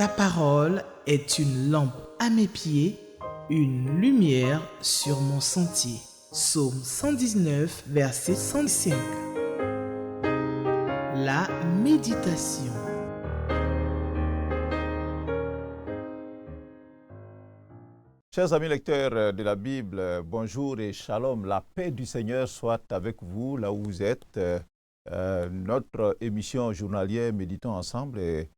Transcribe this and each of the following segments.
Ta parole est une lampe à mes pieds, une lumière sur mon sentier. Psaume 119, verset 105. La méditation. Chers amis lecteurs de la Bible, bonjour et shalom. La paix du Seigneur soit avec vous là où vous êtes. Notre émission journalière Méditons ensemble est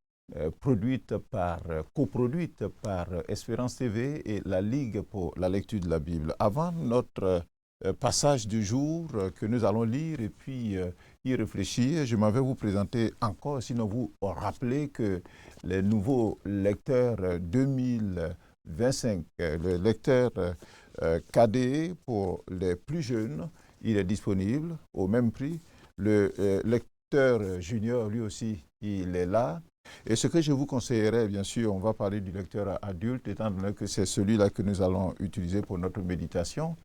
coproduite par Espérance TV et la Ligue pour la lecture de la Bible. Avant notre passage du jour que nous allons lire et puis y réfléchir, je m'en vais vous présenter encore, sinon vous rappeler que les nouveaux lecteurs 2025, le lecteur cadet pour les plus jeunes, il est disponible au même prix. Le lecteur junior, lui aussi, il est là. Et ce que je vous conseillerais, bien sûr, on va parler du lecteur adulte, étant donné que c'est celui-là que nous allons utiliser pour notre méditation.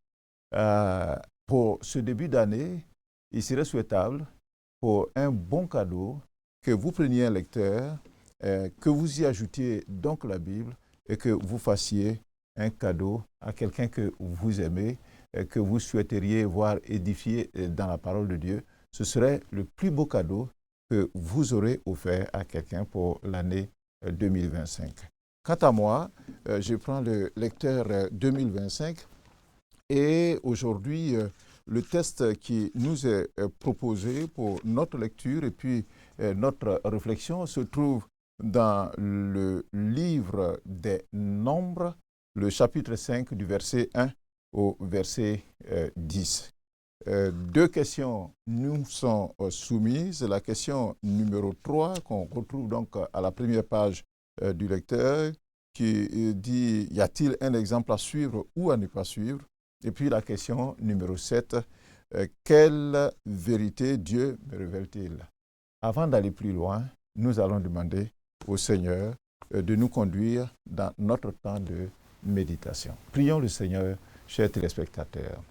Pour ce début d'année, il serait souhaitable, pour un bon cadeau, que vous preniez un lecteur, que vous y ajoutiez donc la Bible, et que vous fassiez un cadeau à quelqu'un que vous aimez, que vous souhaiteriez voir édifié dans la parole de Dieu. Ce serait le plus beau cadeau que vous aurez offert à quelqu'un pour l'année 2025. Quant à moi, je prends le lecteur 2025 et aujourd'hui, le texte qui nous est proposé pour notre lecture et puis notre réflexion se trouve dans le livre des Nombres, le chapitre 5 du verset 1 au verset 10. Deux questions nous sont soumises. La question numéro 3 qu'on retrouve donc à la première page du lecteur qui dit « Y a-t-il un exemple à suivre ou à ne pas suivre ?» Et puis la question numéro 7, quelle vérité Dieu me révèle-t-il? Avant d'aller plus loin, nous allons demander au Seigneur de nous conduire dans notre temps de méditation. Prions le Seigneur, chers téléspectateurs.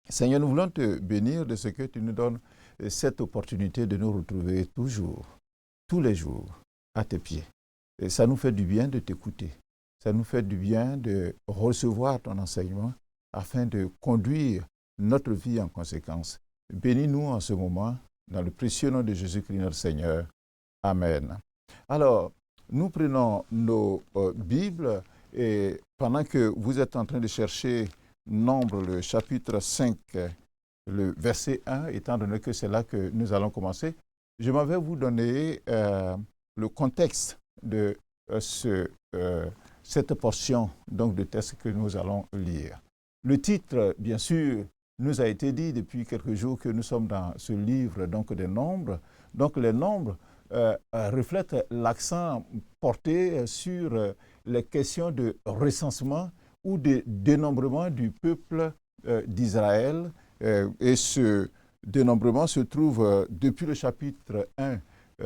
Seigneur, nous voulons te bénir de ce que tu nous donnes cette opportunité de nous retrouver toujours, tous les jours, à tes pieds. Et ça nous fait du bien de t'écouter. Ça nous fait du bien de recevoir ton enseignement afin de conduire notre vie en conséquence. Bénis-nous en ce moment, dans le précieux nom de Jésus-Christ notre Seigneur. Amen. Alors, nous prenons nos Bibles et pendant que vous êtes en train de chercher Nombre, le chapitre 5, le verset 1, étant donné que c'est là que nous allons commencer, je m'en vais vous donner le contexte de cette portion donc, de texte que nous allons lire. Le titre, bien sûr, nous a été dit depuis quelques jours que nous sommes dans ce livre donc, des Nombres. Donc les Nombres reflètent l'accent porté sur les questions de recensement ou de dénombrement du peuple d'Israël. Et ce dénombrement se trouve depuis le chapitre 1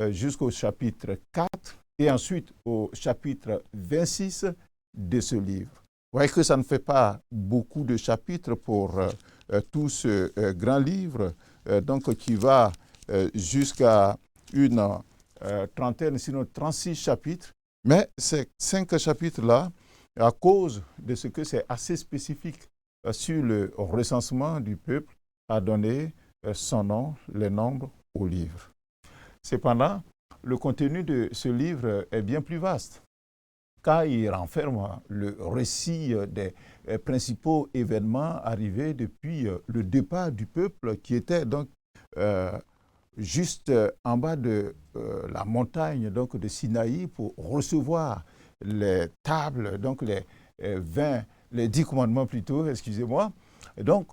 jusqu'au chapitre 4 et ensuite au chapitre 26 de ce livre. Vous voyez que ça ne fait pas beaucoup de chapitres pour tout ce grand livre, donc qui va jusqu'à une trentaine, sinon 36 chapitres. Mais ces 5 chapitres-là, à cause de ce que c'est assez spécifique sur le recensement du peuple, a donné son nom, les nombres, au livre. Cependant, le contenu de ce livre est bien plus vaste, car il renferme le récit des principaux événements arrivés depuis le départ du peuple qui était donc juste en bas de la montagne donc, de Sinaï pour recevoir les tables, donc les 10 commandements plutôt, excusez-moi. Donc,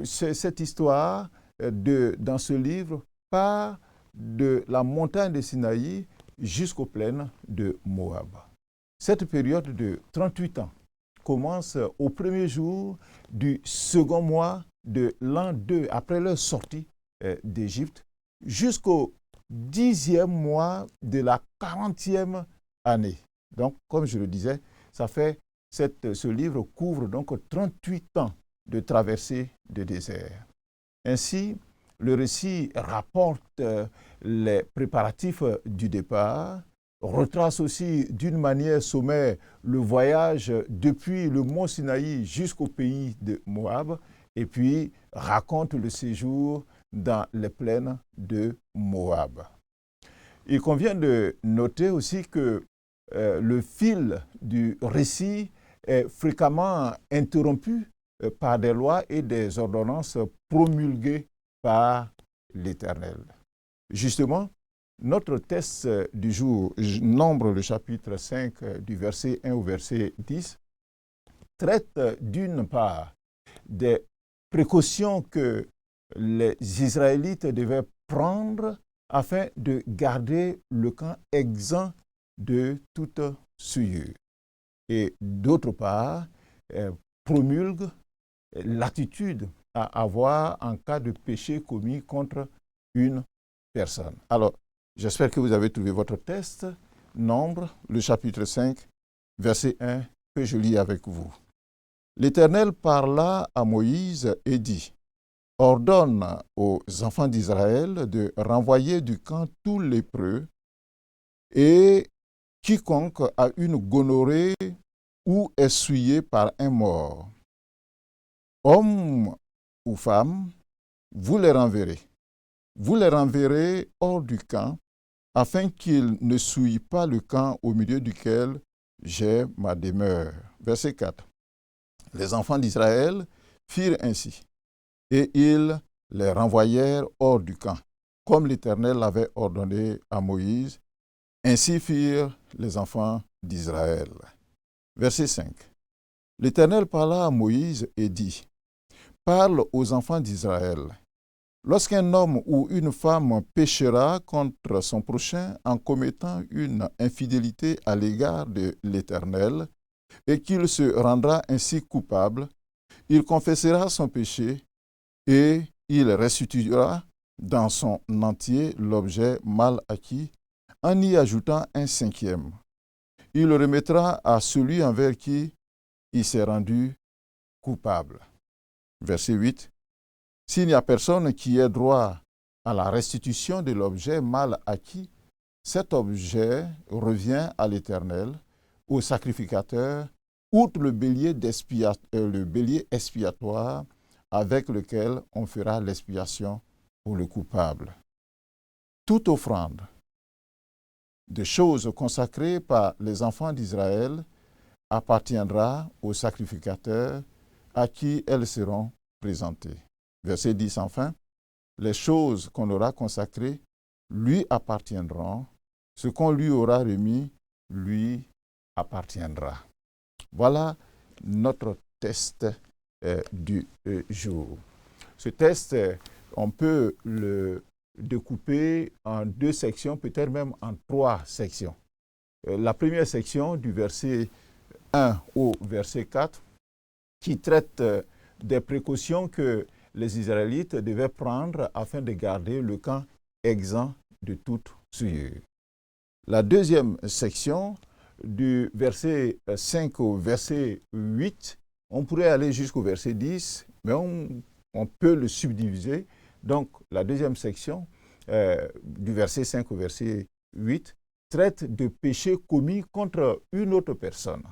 cette histoire dans ce livre part de la montagne de Sinaï jusqu'aux plaines de Moab. Cette période de 38 ans commence au premier jour du second mois de l'an 2, après leur sortie d'Égypte, jusqu'au 10e mois de la 40e année. Donc, comme je le disais, ce livre couvre donc 38 ans de traversée de désert. Ainsi, le récit rapporte les préparatifs du départ, retrace aussi d'une manière sommaire le voyage depuis le mont Sinaï jusqu'au pays de Moab et puis raconte le séjour dans les plaines de Moab. Il convient de noter aussi que le fil du récit est fréquemment interrompu par des lois et des ordonnances promulguées par l'Éternel. Justement, notre texte du jour, Nombre le chapitre 5 du verset 1 au verset 10, traite d'une part des précautions que les Israélites devaient prendre afin de garder le camp exempt de toute souillure. Et d'autre part, promulgue l'attitude à avoir en cas de péché commis contre une personne. Alors, j'espère que vous avez trouvé votre texte, Nombre, le chapitre 5, verset 1, que je lis avec vous. L'Éternel parla à Moïse et dit, « Ordonne aux enfants d'Israël de renvoyer du camp tous lépreux et quiconque a une gonorrhée ou est souillé par un mort. Homme ou femme, vous les renverrez. Vous les renverrez hors du camp, afin qu'ils ne souillent pas le camp au milieu duquel j'ai ma demeure. » Verset 4. Les enfants d'Israël firent ainsi, et ils les renvoyèrent hors du camp, comme l'Éternel l'avait ordonné à Moïse. Ainsi firent les enfants d'Israël. Verset 5. L'Éternel parla à Moïse et dit, « Parle aux enfants d'Israël. Lorsqu'un homme ou une femme péchera contre son prochain en commettant une infidélité à l'égard de l'Éternel, et qu'il se rendra ainsi coupable, il confessera son péché et il restituera dans son entier l'objet mal acquis, en y ajoutant un cinquième. Il le remettra à celui envers qui il s'est rendu coupable. » Verset 8. S'il n'y a personne qui ait droit à la restitution de l'objet mal acquis, cet objet revient à l'Éternel, au sacrificateur, outre le bélier expiatoire avec lequel on fera l'expiation pour le coupable. Toute offrande de choses consacrées par les enfants d'Israël appartiendra au sacrificateur à qui elles seront présentées. Verset 10 enfin, les choses qu'on aura consacrées lui appartiendront, ce qu'on lui aura remis lui appartiendra. Voilà notre test du jour. Ce test, on peut le découper en 2 sections, peut-être même en 3 sections. La première section du verset 1 au verset 4, qui traite des précautions que les Israélites devaient prendre afin de garder le camp exempt de toute souillure. La deuxième section, du verset 5 au verset 8, on pourrait aller jusqu'au verset 10, mais on peut le subdiviser. Donc, la deuxième section, du verset 5 au verset 8, traite de péchés commis contre une autre personne.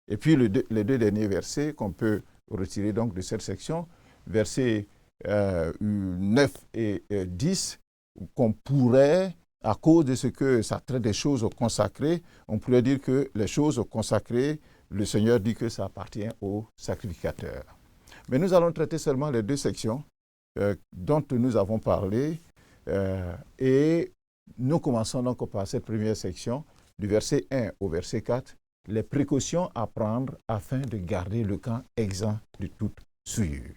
Et puis, les 2 derniers versets qu'on peut retirer donc de cette section, versets 9 et 10, qu'on pourrait, à cause de ce que ça traite des choses consacrées, on pourrait dire que les choses consacrées, le Seigneur dit que ça appartient au sacrificateur. Mais nous allons traiter seulement les 2 sections dont nous avons parlé et nous commençons donc par cette première section, du verset 1 au verset 4, les précautions à prendre afin de garder le camp exempt de toute souillure.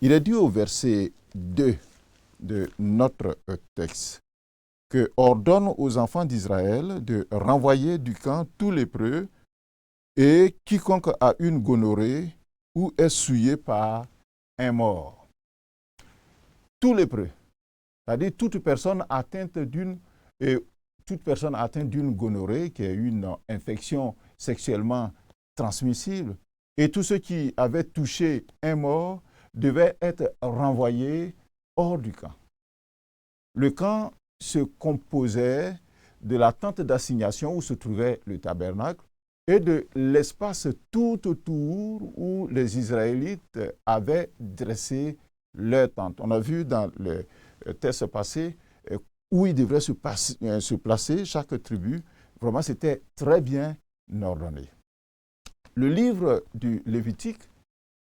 Il est dit au verset 2 de notre texte que ordonne aux enfants d'Israël de renvoyer du camp tous lépreux et quiconque a une gonorrhée ou est souillé par un mort. Tous lépreux, c'est-à-dire toute personne atteinte d'une gonorrhée, qui est une infection sexuellement transmissible, et tous ceux qui avaient touché un mort devaient être renvoyés hors du camp. Le camp se composait de la tente d'assignation où se trouvait le tabernacle et de l'espace tout autour où les Israélites avaient dressé leur tente. On a vu dans le texte passé où ils devraient se placer, chaque tribu. Vraiment, c'était très bien ordonné. Le livre du Lévitique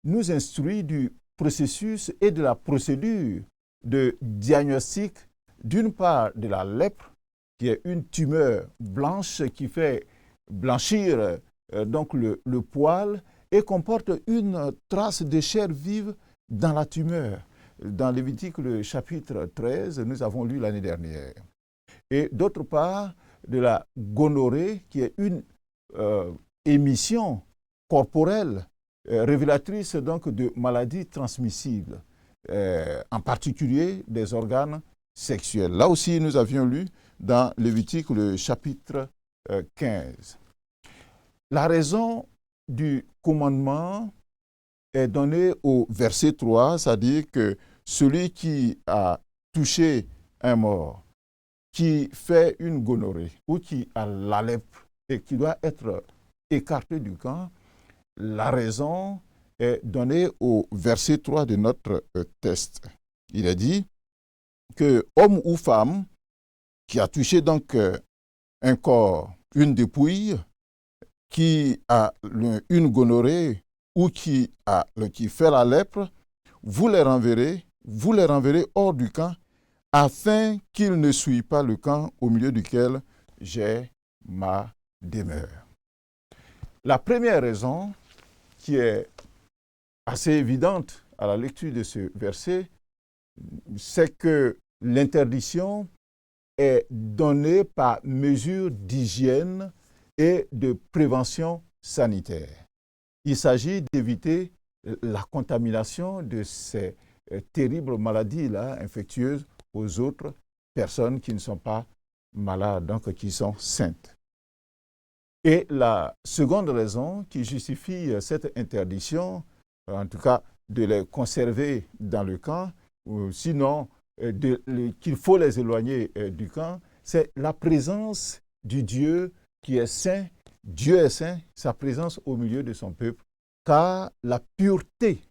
nous instruit du processus et de la procédure de diagnostic, d'une part de la lèpre, qui est une tumeur blanche qui fait blanchir donc le poil et comporte une trace de chair vive dans la tumeur. Dans Lévitique, le chapitre 13, nous avons lu l'année dernière. Et d'autre part, de la gonorrhée, qui est une émission corporelle révélatrice donc de maladies transmissibles, en particulier des organes sexuels. Là aussi, nous avions lu dans Lévitique, le chapitre 15. La raison du commandement est donnée au verset 3, c'est-à-dire que celui qui a touché un mort, qui fait une gonorrhée ou qui a la lèpre et qui doit être écarté du camp, la raison est donnée au verset 3 de notre texte. Il est dit que homme ou femme qui a touché donc un corps, une dépouille, qui a une gonorrhée ou qui fait la lèpre, vous les renverrez hors du camp afin qu'ils ne souillent pas le camp au milieu duquel j'ai ma demeure. La première raison, qui est assez évidente à la lecture de ce verset, c'est que l'interdiction est donnée par mesure d'hygiène et de prévention sanitaire. Il s'agit d'éviter la contamination de ces terribles maladies-là infectieuses aux autres personnes qui ne sont pas malades, donc qui sont saintes. Et la seconde raison qui justifie cette interdiction, en tout cas de les conserver dans le camp, ou sinon qu'il faut les éloigner du camp, c'est la présence du Dieu qui est saint. Dieu est saint, sa présence au milieu de son peuple, car la pureté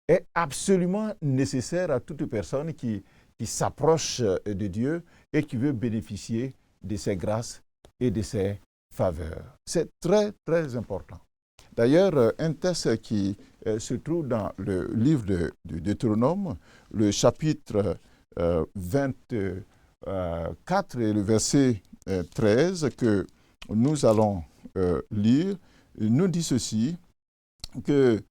est absolument nécessaire à toute personne qui s'approche de Dieu et qui veut bénéficier de ses grâces et de ses faveurs. C'est très, très important. D'ailleurs, un texte qui se trouve dans le livre de Deutéronome, le chapitre 24 et le verset 13 que nous allons lire, nous dit ceci, que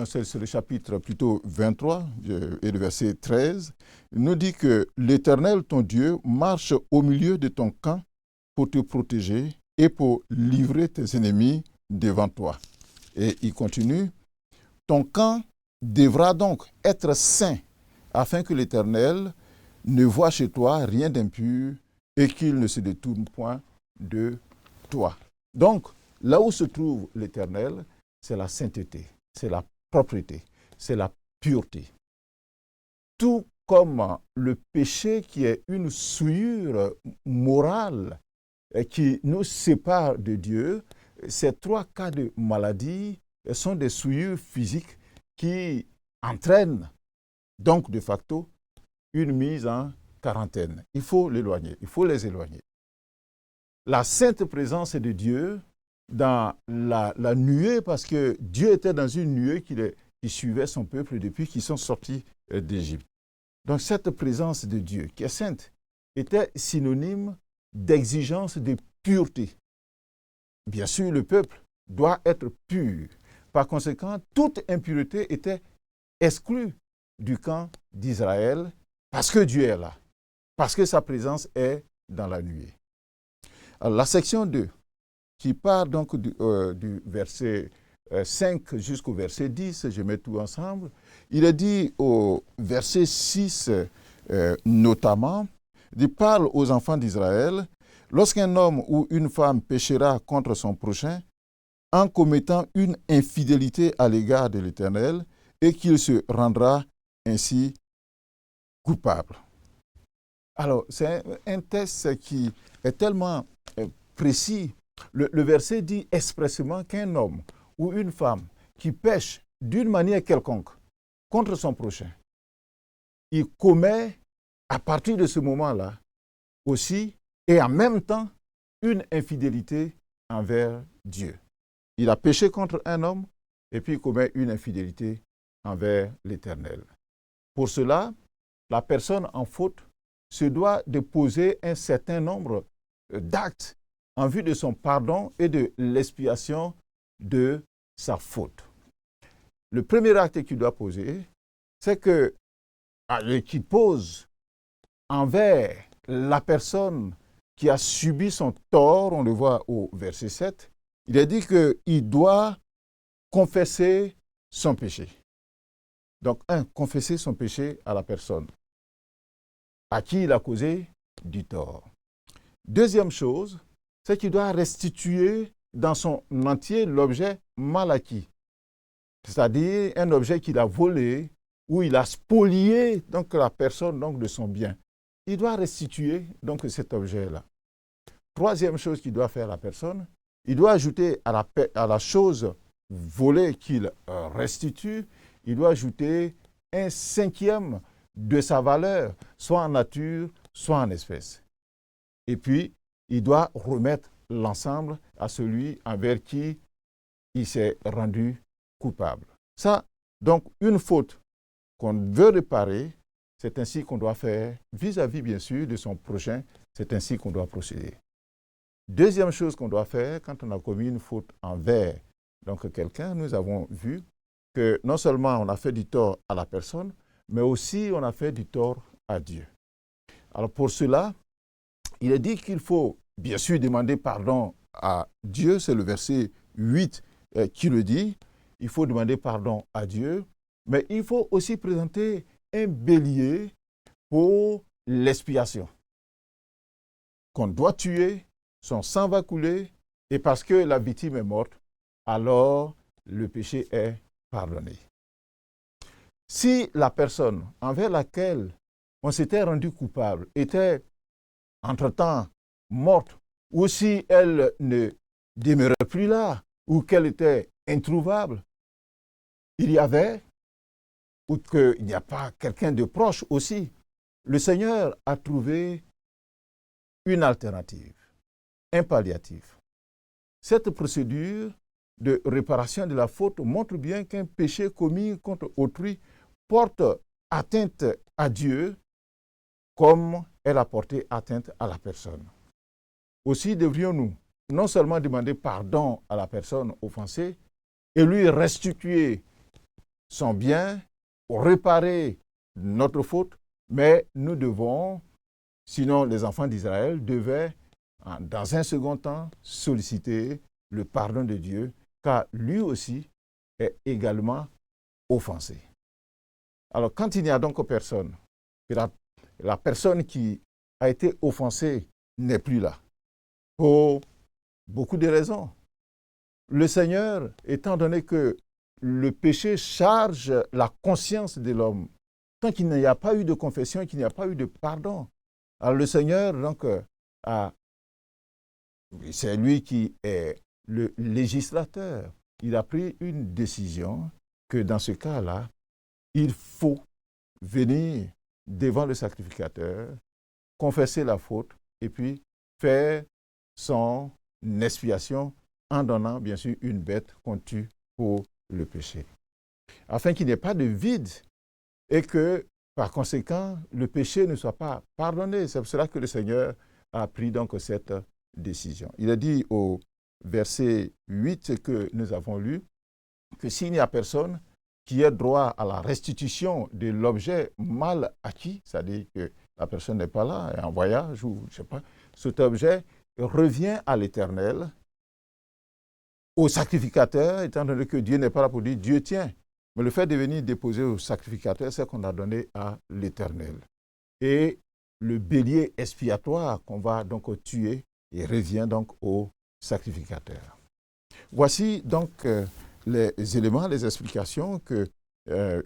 c'est le chapitre plutôt 23 et le verset 13, nous dit que l'Éternel, ton Dieu, marche au milieu de ton camp pour te protéger et pour livrer tes ennemis devant toi. Et il continue, ton camp devra donc être saint afin que l'Éternel ne voie chez toi rien d'impur et qu'il ne se détourne point de toi. Donc, là où se trouve l'Éternel, c'est la sainteté, c'est la propreté, c'est la pureté. Tout comme le péché qui est une souillure morale qui nous sépare de Dieu, ces trois cas de maladie sont des souillures physiques qui entraînent donc de facto une mise en quarantaine. Il faut l'éloigner, il faut les éloigner. La sainte présence de Dieu dans la nuée, parce que Dieu était dans une nuée qui suivait son peuple depuis qu'ils sont sortis d'Égypte. Donc cette présence de Dieu, qui est sainte, était synonyme d'exigence de pureté. Bien sûr, le peuple doit être pur. Par conséquent, toute impureté était exclue du camp d'Israël parce que Dieu est là, parce que sa présence est dans la nuée. Alors, la section 2, qui part donc du verset 5 jusqu'au verset 10, je mets tout ensemble, il est dit au verset 6 notamment, il parle aux enfants d'Israël, lorsqu'un homme ou une femme péchera contre son prochain en commettant une infidélité à l'égard de l'Éternel et qu'il se rendra ainsi coupable. Alors, c'est un texte qui est tellement précis. Le verset dit expressément qu'un homme ou une femme qui pêche d'une manière quelconque contre son prochain, il commet à partir de ce moment-là aussi et en même temps une infidélité envers Dieu. Il a péché contre un homme et puis il commet une infidélité envers l'Éternel. Pour cela, la personne en faute se doit de poser un certain nombre d'actes en vue de son pardon et de l'expiation de sa faute. Le premier acte qu'il doit poser, c'est qu'il pose envers la personne qui a subi son tort, on le voit au verset 7, il est dit qu'il doit confesser son péché. Donc, confesser son péché à la personne à qui il a causé du tort. Deuxième chose, c'est qu'il doit restituer dans son entier l'objet mal acquis, c'est-à-dire un objet qu'il a volé ou il a spolié donc, la personne donc, de son bien. Il doit restituer donc, cet objet-là. Troisième chose qu'il doit faire la personne, il doit ajouter à la chose volée qu'il restitue, il doit ajouter un cinquième de sa valeur, soit en nature, soit en espèces. Et puis, il doit remettre l'ensemble à celui envers qui il s'est rendu coupable. Ça, donc, une faute qu'on veut réparer, c'est ainsi qu'on doit faire vis-à-vis, bien sûr, de son prochain, c'est ainsi qu'on doit procéder. Deuxième chose qu'on doit faire quand on a commis une faute envers donc, quelqu'un, nous avons vu que non seulement on a fait du tort à la personne, mais aussi on a fait du tort à Dieu. Alors pour cela, il est dit qu'il faut bien sûr demander pardon à Dieu, c'est le verset 8 qui le dit, il faut demander pardon à Dieu, mais il faut aussi présenter un bélier pour l'expiation. Qu'on doit tuer, son sang va couler, et parce que la victime est morte, alors le péché est pardonné. Si la personne envers laquelle on s'était rendu coupable était entre-temps morte, ou si elle ne demeurait plus là, ou qu'elle était introuvable, il y avait, ou qu'il n'y a pas quelqu'un de proche aussi, le Seigneur a trouvé une alternative, un palliatif. Cette procédure de réparation de la faute montre bien qu'un péché commis contre autrui porte atteinte à Dieu comme elle a porté atteinte à la personne. Aussi devrions-nous non seulement demander pardon à la personne offensée et lui restituer son bien, réparer notre faute, mais nous devons, sinon les enfants d'Israël devaient, dans un second temps, solliciter le pardon de Dieu, car lui aussi est également offensé. Alors, quand il n'y a donc personne, que la personne qui a été offensée n'est plus là, pour beaucoup de raisons. Le Seigneur, étant donné que le péché charge la conscience de l'homme, tant qu'il n'y a pas eu de confession, qu'il n'y a pas eu de pardon, alors le Seigneur, donc, c'est lui qui est le législateur. Il a pris une décision que dans ce cas-là, il faut venir devant le sacrificateur, confesser la faute et puis faire son expiation en donnant bien sûr une bête qu'on tue pour le péché. Afin qu'il n'y ait pas de vide et que par conséquent le péché ne soit pas pardonné. C'est pour cela que le Seigneur a pris donc cette décision. Il a dit au verset 8 que nous avons lu que s'il n'y a personne qui ait droit à la restitution de l'objet mal acquis, c'est-à-dire que la personne n'est pas là, est en voyage ou je ne sais pas, cet objet revient à l'Éternel, au sacrificateur, étant donné que Dieu n'est pas là pour dire Dieu tient. Mais le fait de venir déposer au sacrificateur, c'est qu'on a donné à l'Éternel. Et le bélier expiatoire qu'on va donc tuer, il revient donc au sacrificateur. Voici donc les éléments, les explications que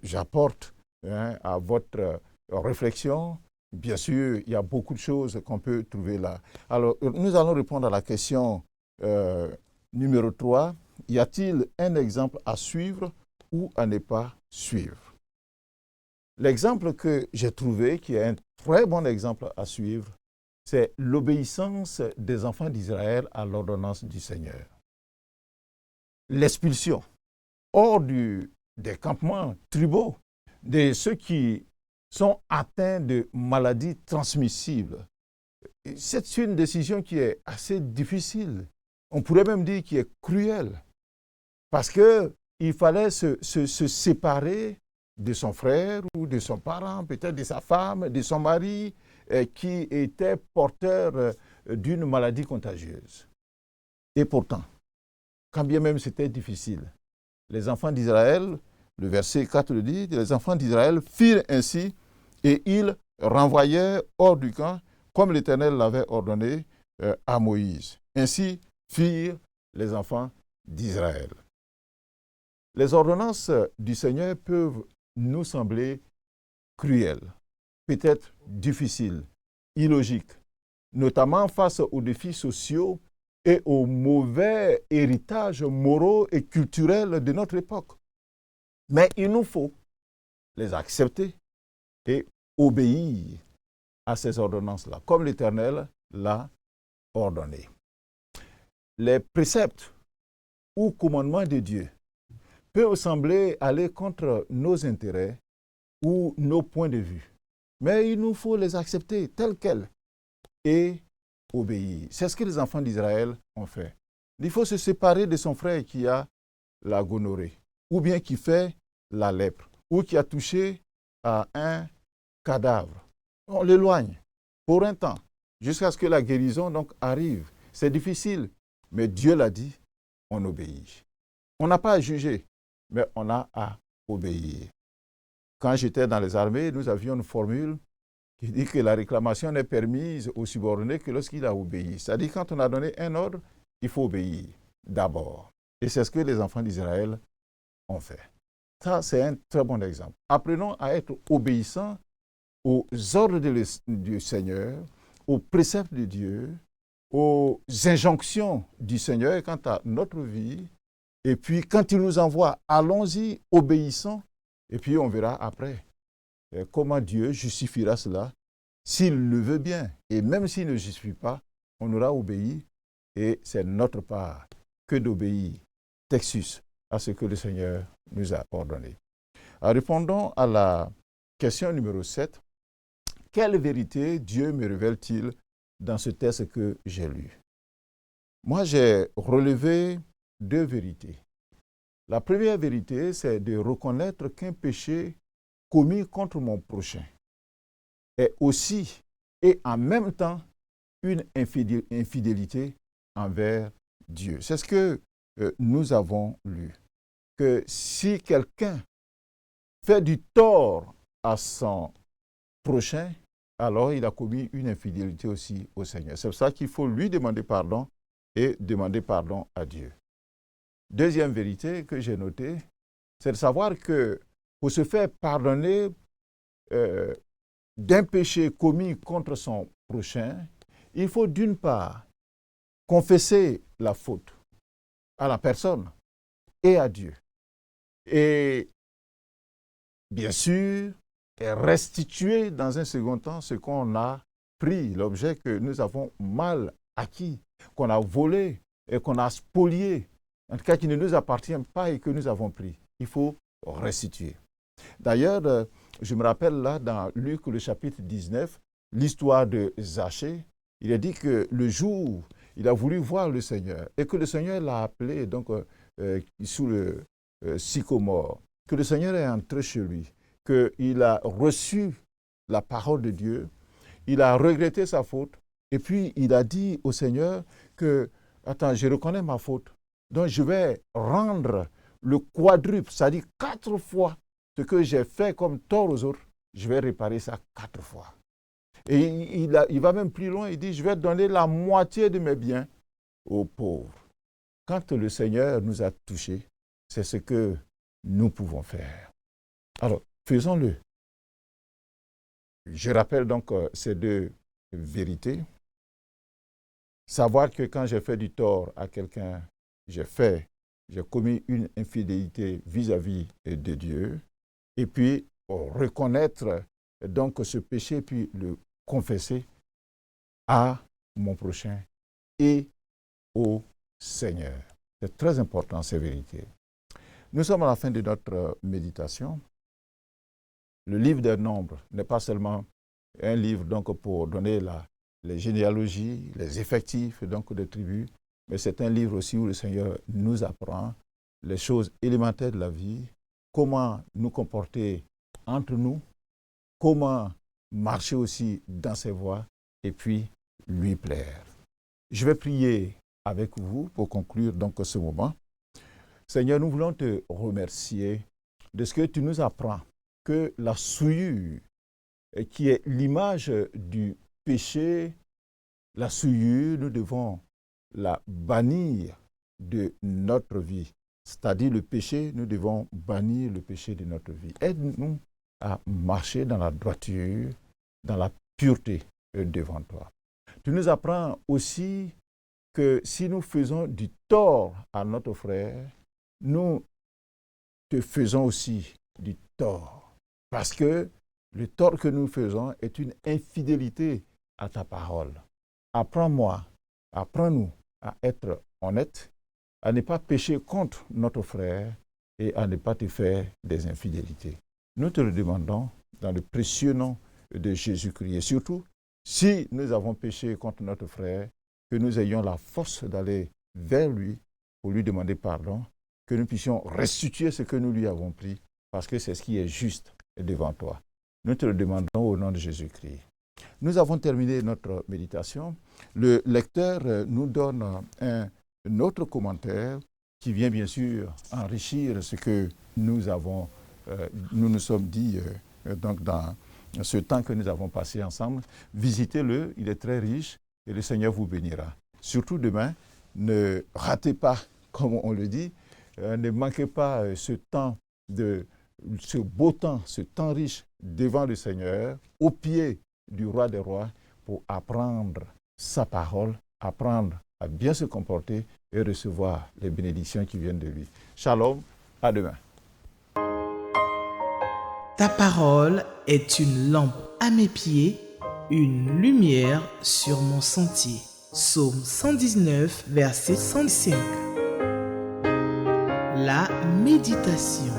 j'apporte à votre réflexion bien sûr, il y a beaucoup de choses qu'on peut trouver là. Alors, nous allons répondre à la question euh, numéro 3. Y a-t-il un exemple à suivre ou à ne pas suivre? L'exemple que j'ai trouvé, qui est un très bon exemple à suivre, c'est l'obéissance des enfants d'Israël à l'ordonnance du Seigneur. L'expulsion hors des campements tribaux de ceux qui sont atteints de maladies transmissibles. C'est une décision qui est assez difficile. On pourrait même dire qui est cruelle. Parce qu'il fallait se séparer de son frère ou de son parent, peut-être de sa femme, de son mari, qui était porteur d'une maladie contagieuse. Et pourtant, quand bien même c'était difficile, les enfants d'Israël, le verset 4 le dit, les enfants d'Israël firent ainsi et ils renvoyèrent hors du camp, comme l'Éternel l'avait ordonné à Moïse. Ainsi firent les enfants d'Israël. Les ordonnances du Seigneur peuvent nous sembler cruelles, peut-être difficiles, illogiques, notamment face aux défis sociaux et aux mauvais héritages moraux et culturels de notre époque. Mais il nous faut les accepter et obéir à ces ordonnances-là, comme l'Éternel l'a ordonné. Les préceptes ou commandements de Dieu peuvent sembler aller contre nos intérêts ou nos points de vue, mais il nous faut les accepter tels quels et obéir. C'est ce que les enfants d'Israël ont fait. Il faut se séparer de son frère qui a la gonorrhée, ou bien qui fait la lèpre, ou qui a touché à un cadavre. On l'éloigne pour un temps, jusqu'à ce que la guérison donc arrive. C'est difficile, mais Dieu l'a dit, on obéit. On n'a pas à juger, mais on a à obéir. Quand j'étais dans les armées, nous avions une formule qui dit que la réclamation n'est permise au subordonné que lorsqu'il a obéi. C'est-à-dire quand on a donné un ordre, il faut obéir d'abord. Et c'est ce que les enfants d'Israël ont fait. Ça, c'est un très bon exemple. Apprenons à être obéissants aux ordres du Seigneur, aux préceptes de Dieu, aux injonctions du Seigneur quant à notre vie. Et puis, quand il nous envoie, allons-y, obéissons. Et puis, on verra après comment Dieu justifiera cela s'il le veut bien. Et même s'il ne justifie pas, on aura obéi. Et c'est notre part que d'obéir, Textus, à ce que le Seigneur nous a ordonné. Alors, répondons à la question numéro 7. Quelle vérité Dieu me révèle-t-il dans ce texte que j'ai lu? Moi, j'ai relevé deux vérités. La première vérité, c'est de reconnaître qu'un péché commis contre mon prochain est aussi et en même temps une infidélité envers Dieu. C'est ce que nous avons lu. Que si quelqu'un fait du tort à son prochain, alors il a commis une infidélité aussi au Seigneur. C'est pour ça qu'il faut lui demander pardon et demander pardon à Dieu. Deuxième vérité que j'ai notée, c'est de savoir que pour se faire pardonner d'un péché commis contre son prochain, il faut d'une part confesser la faute à la personne et à Dieu. Et bien sûr, restituer dans un second temps ce qu'on a pris, l'objet que nous avons mal acquis, qu'on a volé et qu'on a spolié, en tout cas qui ne nous appartient pas et que nous avons pris. Il faut restituer. D'ailleurs, je me rappelle là dans Luc le chapitre 19, l'histoire de Zachée. Il a dit que le jour où il a voulu voir le Seigneur et que le Seigneur l'a appelé donc sous le sycomore, que le Seigneur est entré chez lui, qu'il a reçu la parole de Dieu, il a regretté sa faute et puis il a dit au Seigneur que, attends, je reconnais ma faute, donc je vais rendre le quadruple, c'est-à-dire 4 fois ce que j'ai fait comme tort aux autres, je vais réparer ça 4 fois. Et il va même plus loin, il dit, je vais donner la moitié de mes biens aux pauvres. Quand le Seigneur nous a touchés, c'est ce que nous pouvons faire. Alors, faisons-le. Je rappelle donc ces deux vérités. Savoir que quand j'ai fait du tort à quelqu'un, j'ai commis une infidélité vis-à-vis de Dieu. Et puis, reconnaître donc ce péché, puis le confesser à mon prochain et au Seigneur. C'est très important, ces vérités. Nous sommes à la fin de notre méditation. Le livre des Nombres n'est pas seulement un livre donc, pour donner les généalogies, les effectifs donc, des tribus, mais c'est un livre aussi où le Seigneur nous apprend les choses élémentaires de la vie, comment nous comporter entre nous, comment marcher aussi dans ses voies et puis lui plaire. Je vais prier avec vous pour conclure donc ce moment. Seigneur, nous voulons te remercier de ce que tu nous apprends, que la souillure, qui est l'image du péché, la souillure, nous devons la bannir de notre vie. C'est-à-dire le péché, nous devons bannir le péché de notre vie. Aide-nous à marcher dans la droiture, dans la pureté devant toi. Tu nous apprends aussi que si nous faisons du tort à notre frère, nous te faisons aussi du tort. Parce que le tort que nous faisons est une infidélité à ta parole. Apprends-nous à être honnêtes, à ne pas pécher contre notre frère et à ne pas te faire des infidélités. Nous te le demandons dans le précieux nom de Jésus-Christ. Et surtout, si nous avons péché contre notre frère, que nous ayons la force d'aller vers lui pour lui demander pardon, que nous puissions restituer ce que nous lui avons pris, parce que c'est ce qui est juste devant toi. Nous te le demandons au nom de Jésus-Christ. Nous avons terminé notre méditation. Le lecteur nous donne un autre commentaire qui vient bien sûr enrichir ce que nous nous sommes dit donc dans ce temps que nous avons passé ensemble. Visitez-le, il est très riche et le Seigneur vous bénira. Surtout demain, ne ratez pas, comme on le dit, ne manquez pas ce beau temps, ce temps riche devant le Seigneur, au pied du roi des rois, pour apprendre sa parole, apprendre à bien se comporter et recevoir les bénédictions qui viennent de lui. Shalom, à demain. Ta parole est une lampe à mes pieds, une lumière sur mon sentier. Psaume 119, verset 105. La méditation.